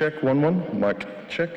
check, 1 1. Mic check.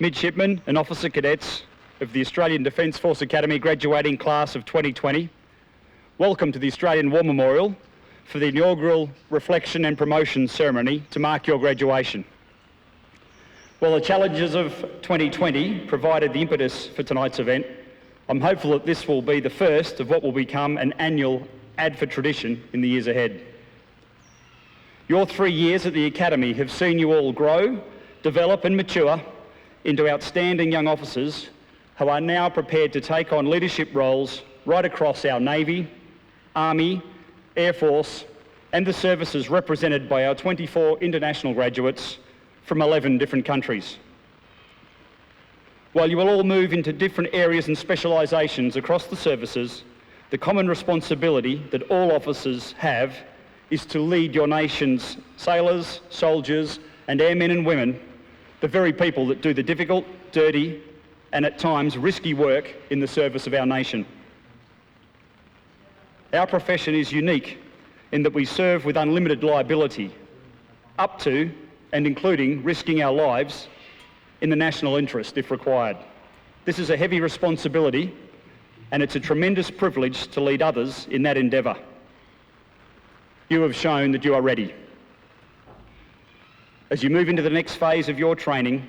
midshipmen and officer cadets of the Australian Defence Force Academy graduating class of 2020, welcome to the Australian War Memorial for the inaugural reflection and promotion ceremony to mark your graduation. While the challenges of 2020 provided the impetus for tonight's event, I'm hopeful that this will be the first of what will become an annual ADFA tradition in the years ahead. Your 3 years at the Academy have seen you all grow, develop and mature into outstanding young officers who are now prepared to take on leadership roles right across our Navy, Army, Air Force and the services represented by our 24 international graduates from 11 different countries. While you will all move into different areas and specialisations across the services, the common responsibility that all officers have is to lead your nation's sailors, soldiers and airmen and women, the very people that do the difficult, dirty and at times risky work in the service of our nation. Our profession is unique in that we serve with unlimited liability, up to and including risking our lives in the national interest if required. This is a heavy responsibility and it's a tremendous privilege to lead others in that endeavour. You have shown that you are ready. As you move into the next phase of your training,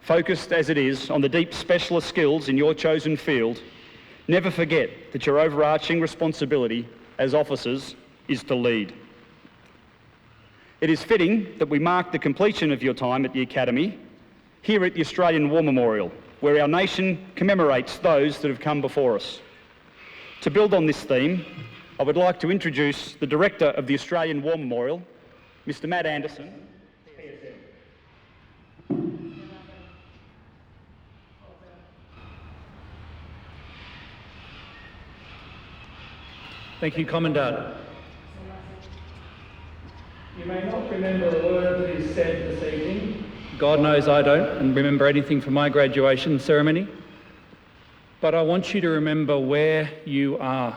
focused as it is on the deep specialist skills in your chosen field, never forget that your overarching responsibility as officers is to lead. It is fitting that we mark the completion of your time at the Academy here at the Australian War Memorial, where our nation commemorates those that have come before us. To build on this theme, I would like to introduce the Director of the Australian War Memorial, Mr. Matt Anderson. Thank you, Commandant. You may not remember a word that is said this evening. God knows I don't and remember anything from my graduation ceremony. But I want you to remember where you are.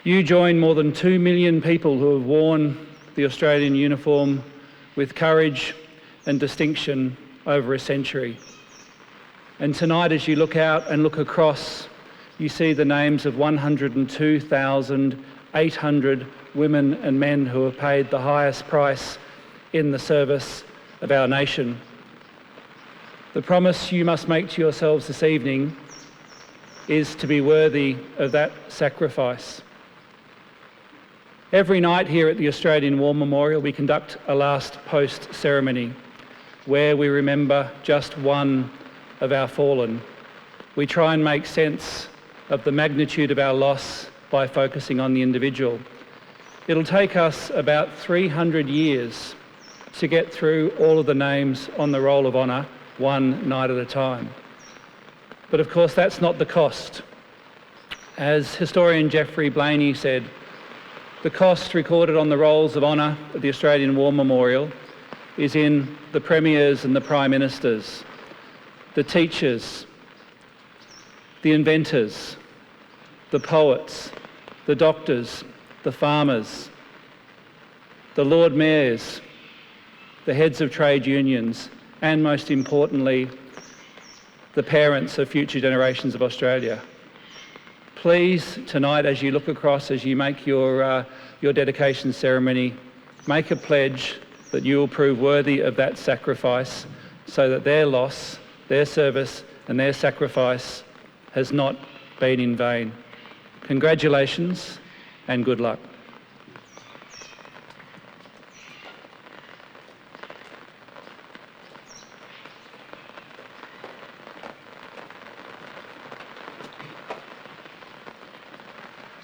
You join more than 2 million people who have worn the Australian uniform with courage and distinction over a century. And tonight, as you look out and look across, you see the names of 102,800 women and men who have paid the highest price in the service of our nation. The promise you must make to yourselves this evening is to be worthy of that sacrifice. Every night here at the Australian War Memorial, we conduct a last post ceremony where we remember just one of our fallen. We try and make sense of the magnitude of our loss by focusing on the individual. It'll take us about 300 years to get through all of the names on the Roll of Honour one night at a time. But of course that's not the cost. As historian Geoffrey Blaney said, the cost recorded on the Rolls of Honour at the Australian War Memorial is in the premiers and the prime ministers, the teachers, the inventors, the poets, the doctors, the farmers, the Lord Mayors, the heads of trade unions, and most importantly, the parents of future generations of Australia. Please, tonight, as you look across, as you make your dedication ceremony, make a pledge that you will prove worthy of that sacrifice so that their loss, their service and their sacrifice has not been in vain. Congratulations and good luck.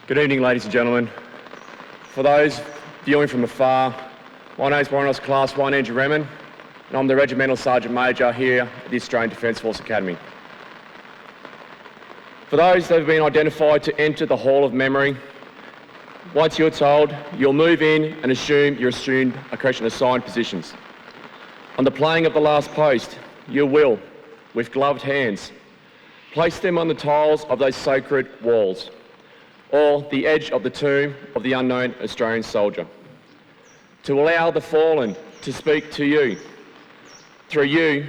Good evening, ladies and gentlemen. For those viewing from afar, my name is Warrenos Class 1 Andrew Remen, and I'm the Regimental Sergeant Major here at the Australian Defence Force Academy. For those that have been identified to enter the Hall of Memory, once you're told, you'll move in and assume your assigned positions. On the playing of the last post, you will, with gloved hands, place them on the tiles of those sacred walls, or the edge of the tomb of the unknown Australian soldier, to allow the fallen to speak to you through you,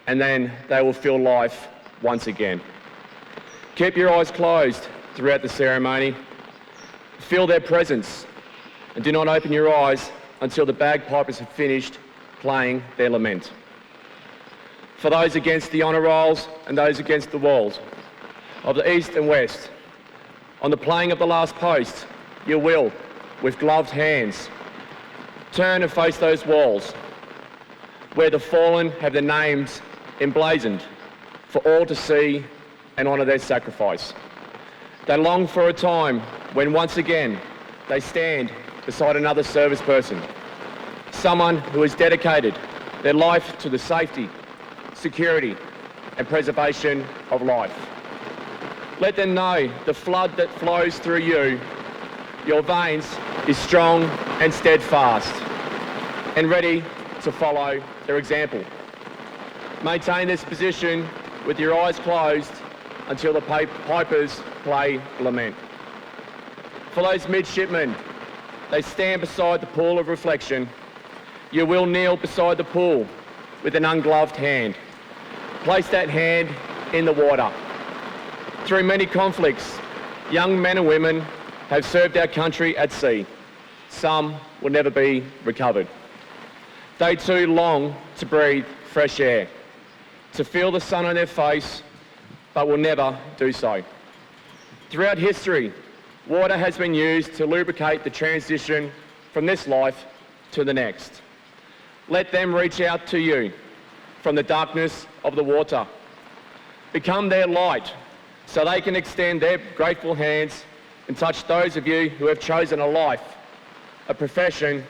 and then they will feel life once again. Keep your eyes closed throughout the ceremony. Feel their presence, and do not open your eyes until the bagpipers have finished playing their lament. For those against the honour rolls and those against the walls of the east and west, on the playing of the last post, you will, with gloved hands, turn and face those walls where the fallen have their names emblazoned for all to see and honour their sacrifice. They long for a time when once again they stand beside another service person, someone who has dedicated their life to the safety, security and preservation of life. Let them know the flood that flows through you, your veins, is strong and steadfast and ready to follow their example. Maintain this position with your eyes closed until the pipers play lament. For those midshipmen, they stand beside the pool of reflection. You will kneel beside the pool with an ungloved hand. Place that hand in the water. Through many conflicts, young men and women have served our country at sea. Some will never be recovered. They too long to breathe fresh air, to feel the sun on their face, but will never do so. Throughout history, water has been used to lubricate the transition from this life to the next. Let them reach out to you from the darkness of the water. Become their light so they can extend their grateful hands and touch those of you who have chosen a life, a profession,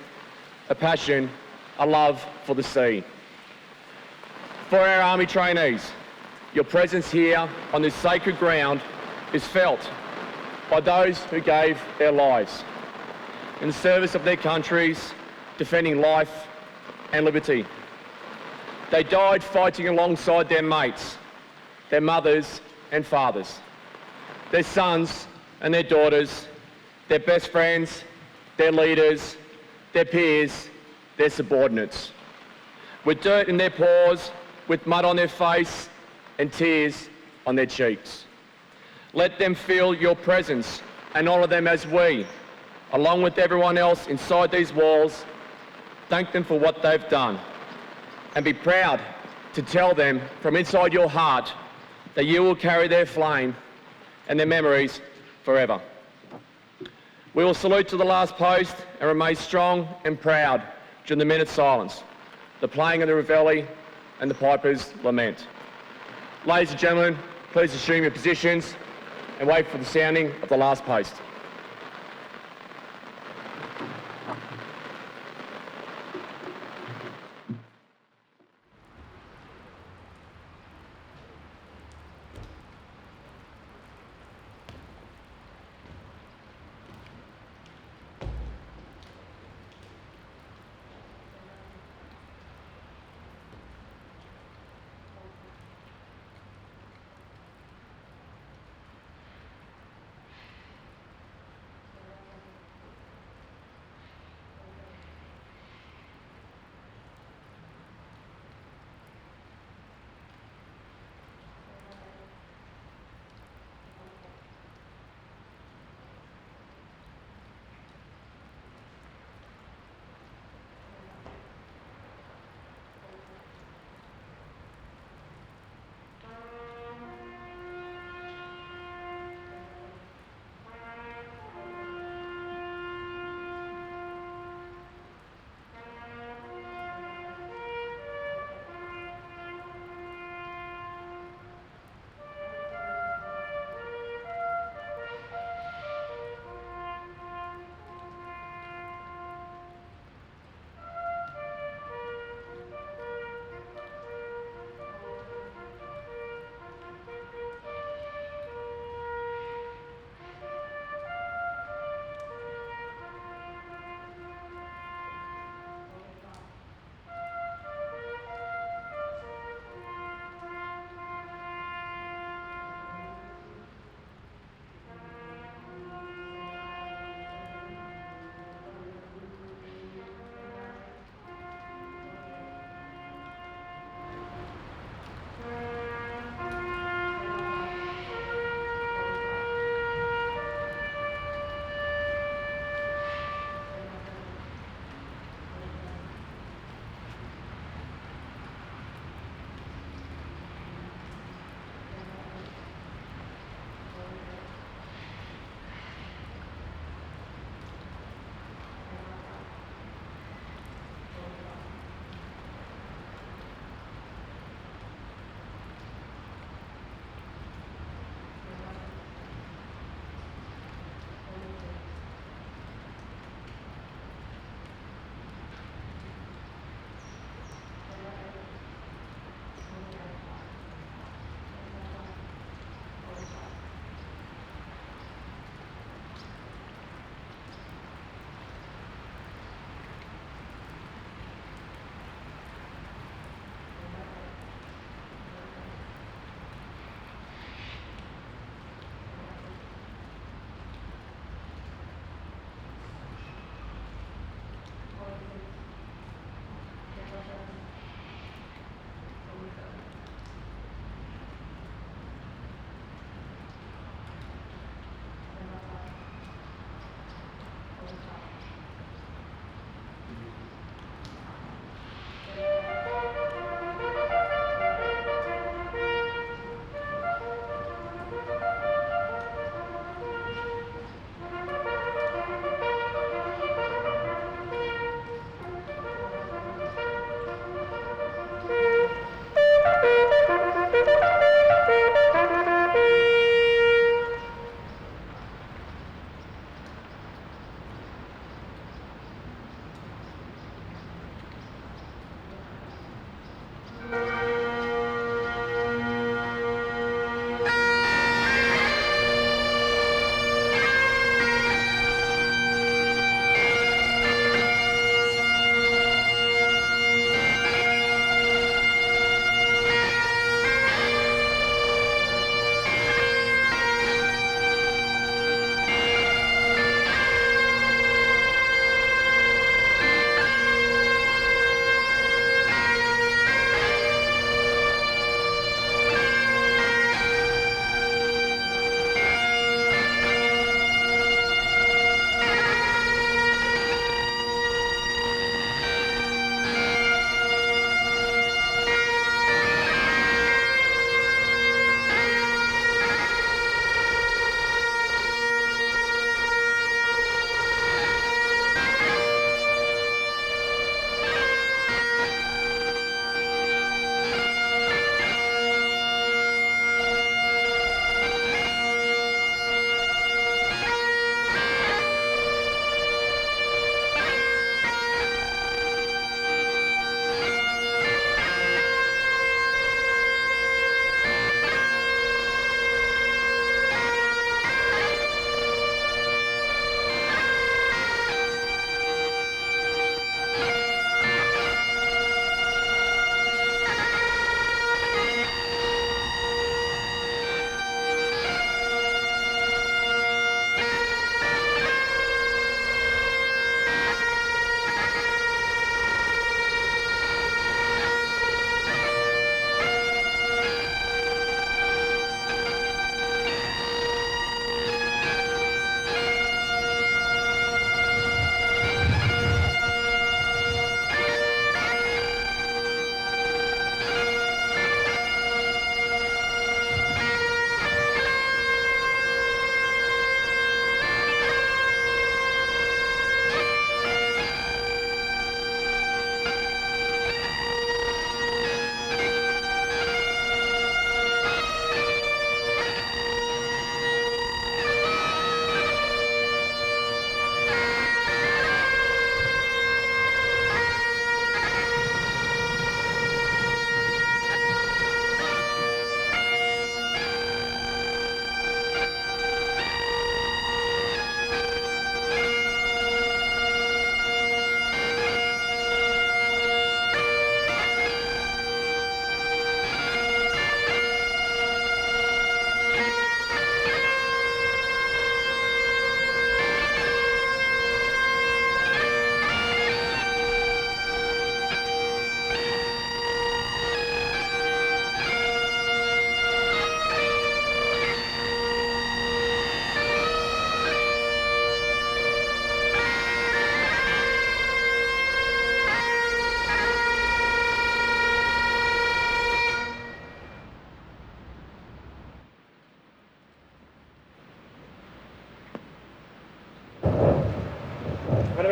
a passion, a love for the sea. For our Army trainees, your presence here on this sacred ground is felt by those who gave their lives in the service of their countries, defending life and liberty. They died fighting alongside their mates, their mothers and fathers, their sons and their daughters, their best friends, their leaders, their peers, their subordinates, with dirt in their paws, with mud on their face and tears on their cheeks. Let them feel your presence and honour them as we, along with everyone else inside these walls, thank them for what they've done and be proud to tell them from inside your heart that you will carry their flame and their memories forever. We will salute to the last post and remain strong and proud during the minute silence, the playing of the reveille and the pipers' lament. Ladies and gentlemen, please assume your positions and wait for the sounding of the last post.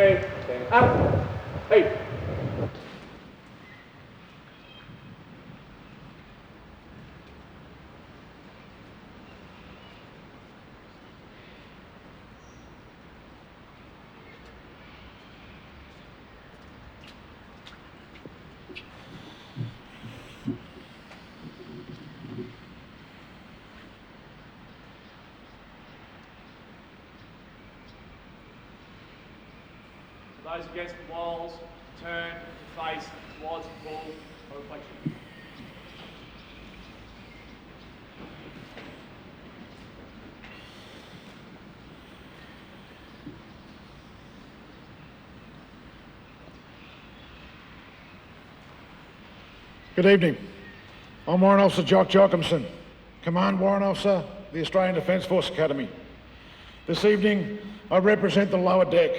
3, stand up. Hey. Those against the walls, turn to face towards the wall for reflection. Good evening. I'm Warrant Officer Jock Jockimson, Command Warrant Officer, the Australian Defence Force Academy. This evening, I represent the lower deck,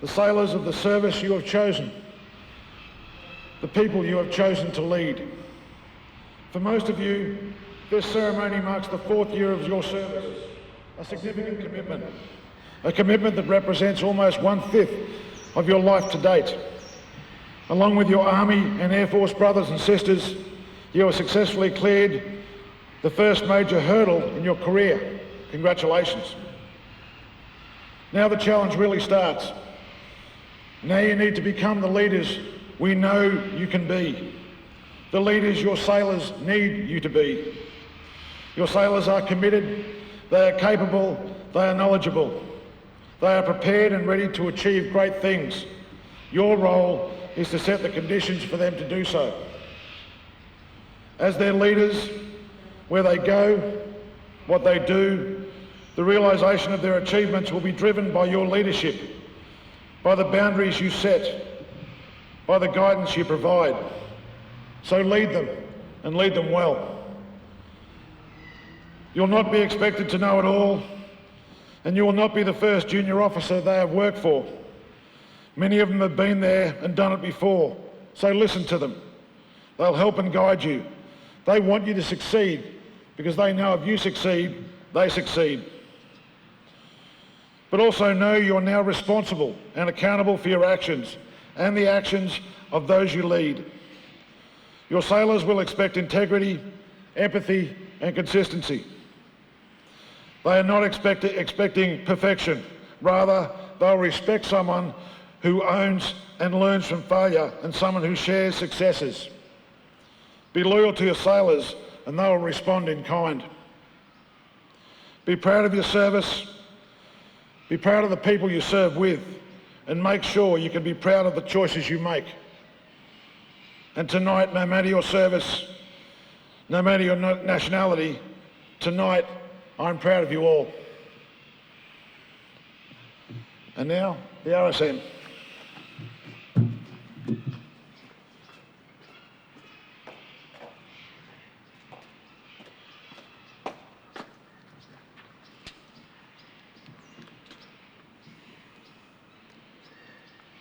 the sailors of the service you have chosen, the people you have chosen to lead. For most of you, this ceremony marks the 4th year of your service, a significant commitment, a commitment that represents almost 1/5 of your life to date. Along with your Army and Air Force brothers and sisters, you have successfully cleared the first major hurdle in your career. Congratulations. Now the challenge really starts. Now you need to become the leaders we know you can be, the leaders your sailors need you to be. Your sailors are committed, they are capable, they are knowledgeable, they are prepared and ready to achieve great things. Your role is to set the conditions for them to do so. As their leaders, where they go, what they do, the realisation of their achievements will be driven by your leadership, by the boundaries you set, by the guidance you provide. So lead them, and lead them well. You'll not be expected to know it all, and you will not be the first junior officer they have worked for. Many of them have been there and done it before, so listen to them. They'll help and guide you. They want you to succeed, because they know if you succeed, they succeed. But also know you're now responsible and accountable for your actions and the actions of those you lead. Your sailors will expect integrity, empathy, and consistency. They are not expecting perfection. Rather, they'll respect someone who owns and learns from failure and someone who shares successes. Be loyal to your sailors and they will respond in kind. Be proud of your service. Be proud of the people you serve with, and make sure you can be proud of the choices you make. And tonight, no matter your service, no matter your nationality, tonight I'm proud of you all. And now, the RSM.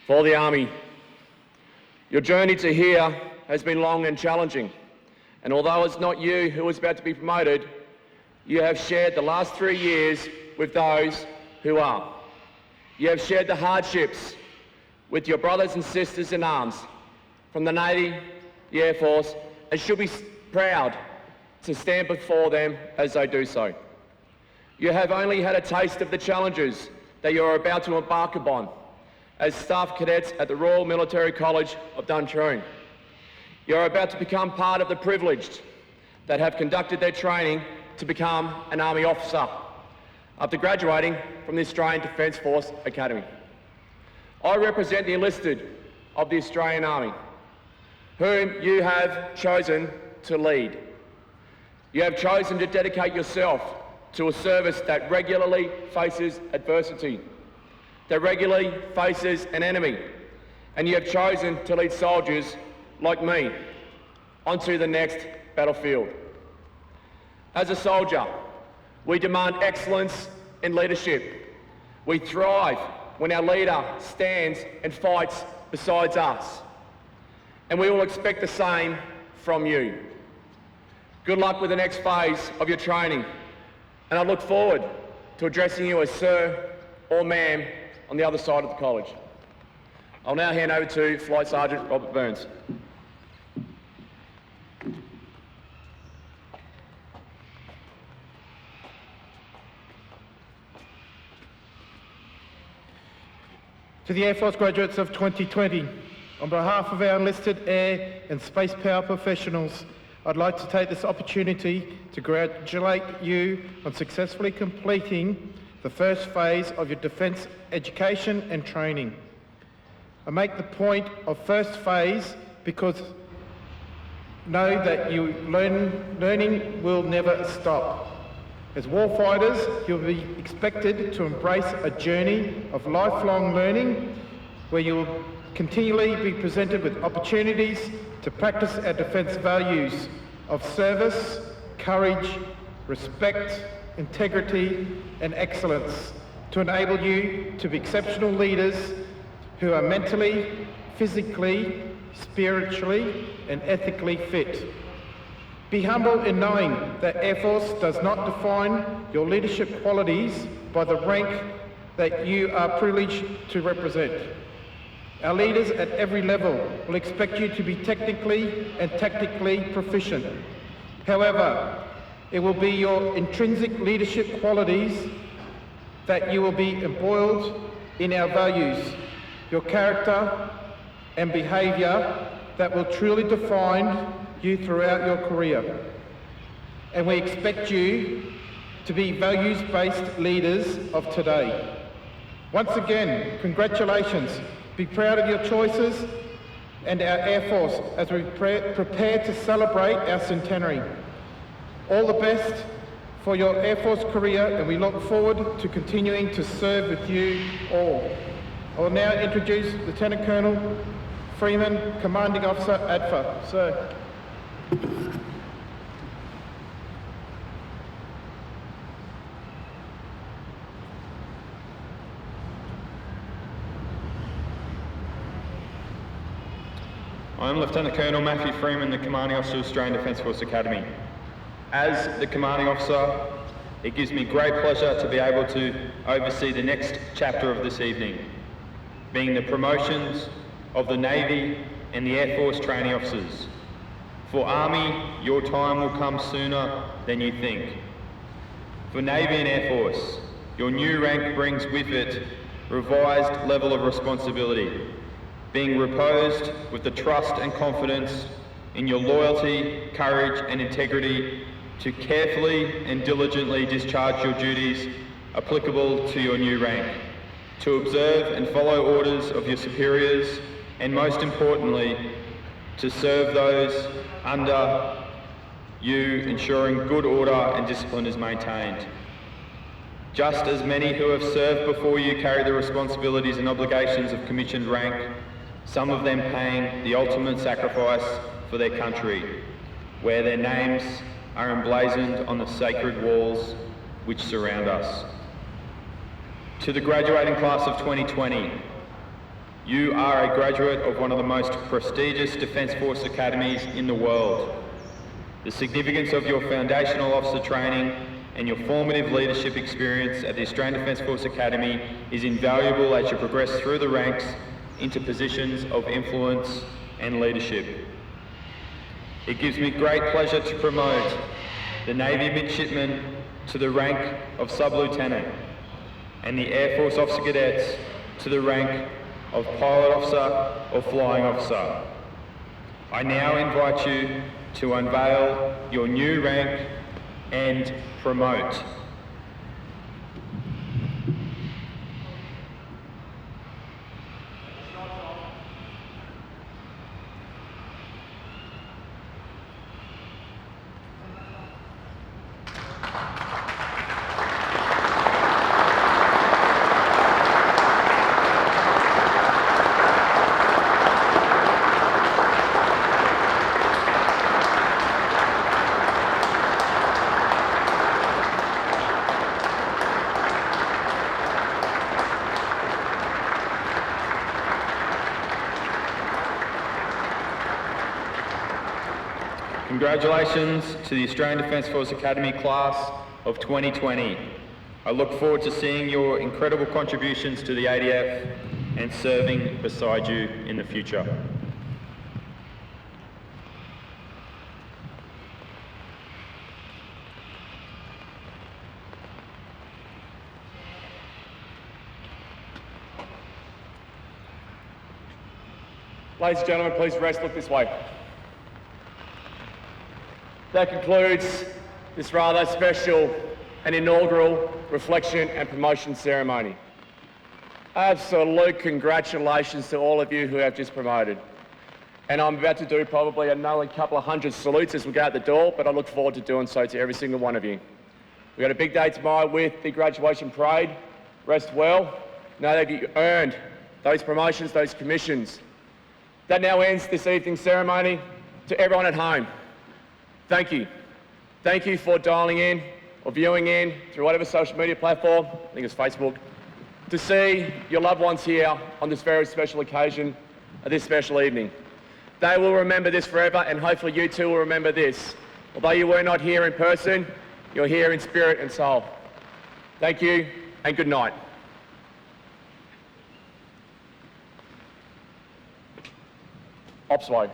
For the Army, your journey to here has been long and challenging, and although it's not you who is about to be promoted, you have shared the last 3 years with those who are. You have shared the hardships with your brothers and sisters in arms from the Navy, the Air Force, and should be proud to stand before them as they do so. You have only had a taste of the challenges that you are about to embark upon as staff cadets at the Royal Military College of Duntroon. You are about to become part of the privileged that have conducted their training to become an Army officer after graduating from the Australian Defence Force Academy. I represent the enlisted of the Australian Army, whom you have chosen to lead. You have chosen to dedicate yourself to a service that regularly faces adversity, that regularly faces an enemy, and you have chosen to lead soldiers like me onto the next battlefield. As a soldier, we demand excellence in leadership. We thrive when our leader stands and fights beside us, and we will expect the same from you. Good luck with the next phase of your training, and I look forward to addressing you as sir or ma'am on the other side of the college. I'll now hand over to Flight Sergeant Robert Burns. To the Air Force graduates of 2020, on behalf of our enlisted air and space power professionals, I'd like to take this opportunity to congratulate you on successfully completing the first phase of your defence education and training. I make the point of first phase because know that learning will never stop. As warfighters, you'll be expected to embrace a journey of lifelong learning where you will continually be presented with opportunities to practice our defence values of service, courage, respect, integrity and excellence to enable you to be exceptional leaders who are mentally, physically, spiritually and ethically fit. Be humble in knowing that Air Force does not define your leadership qualities by the rank that you are privileged to represent. Our leaders at every level will expect you to be technically and tactically proficient. However, it will be your intrinsic leadership qualities that you will be embroiled in our values, your character and behaviour that will truly define you throughout your career. And we expect you to be values-based leaders of today. Once again, congratulations. Be proud of your choices and our Air Force as we prepare to celebrate our centenary. All the best for your Air Force career, and we look forward to continuing to serve with you all. I will now introduce Lieutenant Colonel Freeman, Commanding Officer, ADFA. Sir. I am Lieutenant Colonel Matthew Freeman, the Commanding Officer of Australian Defence Force Academy. As the Commanding Officer, it gives me great pleasure to be able to oversee the next chapter of this evening, being the promotions of the Navy and the Air Force training officers. For Army, your time will come sooner than you think. For Navy and Air Force, your new rank brings with it revised level of responsibility, being reposed with the trust and confidence in your loyalty, courage and integrity to carefully and diligently discharge your duties applicable to your new rank, to observe and follow orders of your superiors, and most importantly, to serve those under you, ensuring good order and discipline is maintained. Just as many who have served before you carry the responsibilities and obligations of commissioned rank, some of them paying the ultimate sacrifice for their country, where their names are emblazoned on the sacred walls which surround us. To the graduating class of 2020, you are a graduate of one of the most prestigious Defence Force academies in the world. The significance of your foundational officer training and your formative leadership experience at the Australian Defence Force Academy is invaluable as you progress through the ranks into positions of influence and leadership. It gives me great pleasure to promote the Navy Midshipman to the rank of Sub-Lieutenant and the Air Force Officer Cadets to the rank of Pilot Officer or Flying Officer. I now invite you to unveil your new rank and promote. Congratulations to the Australian Defence Force Academy class of 2020. I look forward to seeing your incredible contributions to the ADF and serving beside you in the future. Ladies and gentlemen, please rest, look this way. That concludes this rather special and inaugural reflection and promotion ceremony. Absolute congratulations to all of you who have just promoted. And I'm about to do probably another couple of hundred salutes as we go out the door, but I look forward to doing so to every single one of you. We've got a big day tomorrow with the graduation parade. Rest well. Know that you earned those promotions, those commissions. That now ends this evening's ceremony. To everyone at home, thank you. Thank you for dialing in or viewing in through whatever social media platform, I think it's Facebook, to see your loved ones here on this very special occasion, this special evening. They will remember this forever, and hopefully you too will remember this. Although you were not here in person, you're here in spirit and soul. Thank you, and good night. Ops way.